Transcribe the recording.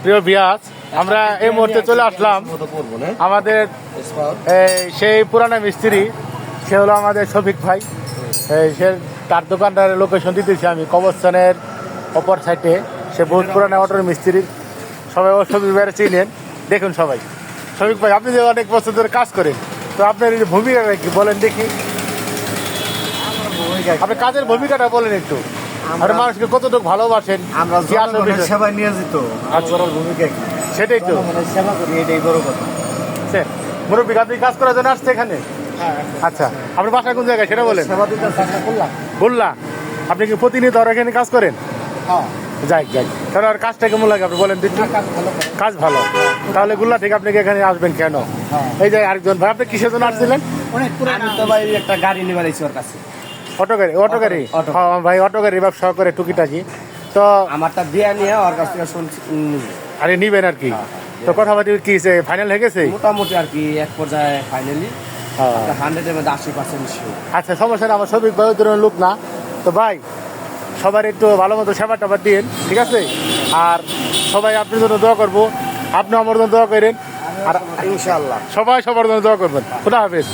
প্রিয় ভিউয়ার্স, আমরা এই মুহূর্তে চলে আসলাম আমাদের সেই পুরানা মিস্ত্রি, সে হলো আমাদের শফিক ভাই। সে তার দোকানটার লোকেশন দিতেছি আমি, কবরস্থানের অপর সাইডে। সে বহুত পুরানা অটোর মিস্ত্রি, সবাই ও শফিক ভাইয়ের চিনেন। দেখুন সবাই, শফিক ভাই আপনি যে অনেক বছর ধরে কাজ করেন, তো আপনার এই যে ভূমিকাটা কি বলেন দেখি, আপনি কাজের ভূমিকাটা বলেন একটু। আপনি মানুষকে কতটুকু ভালোবাসেন, আমরা সেবায় নিয়োজিত। ভূমিকা কি? সেটাই তো সেবা করি, এটাই বড় কথা। মুরব্বী, আপনি কাজ করার জন্য আসছে এখানে? আচ্ছা, আপনার বাসা কোন জায়গায় সেটা বলেন। সেবা দিতে চেষ্টা করলাম। গোল্লা। আপনি কি প্রতিনিয়ত আর এখানে কাজ করেন? হ্যাঁ, যাই যাই, তাহলে আর কাজটা কেমন লাগে আপনি বলেন দেখি। কাজ ভালো করে। কাজ ভালো, তাহলে গোল্লা থেকে আপনি কি এখানে আসবেন কেন? এই যে আরেকজন ভাই, আপনি কিসের জন্য আসছিলেন? অনেক পুরানো তো ভাই, একটা গাড়ি নিবার আইছি ওর কাছে। অটো গাড়ি? অটো গাড়ি, অটো। হ্যাঁ ভাই, অটো গাড়ি ব্যবসা করে টুকিটাকি। তো আমারটা বিয়া নিয়ে ওর কাছ থেকে শুনছি। আরে নিবেন আর কি। তো কথাবার্তা কি ফাইনাল হয়ে গেছে? মোটামুটি আর কি এক পর্যায়ে ফাইনালি হ্যাঁ। 100-এর মধ্যে 80% শিওর। আচ্ছা, সমস্যা না, আমার শফিক ভাই ওই ধরনের লোক না। তো ভাই, সবার একটু ভালো মতো সেবা টাবার দিন, ঠিক আছে? আর সবাই আপনার জন্য দোয়া করবো, আপনি আমার জন্য দোয়া করেন, আর ইনশাআল্লাহ সবাই সবার জন্য দোয়া করবেন। খুদা হাফেজ।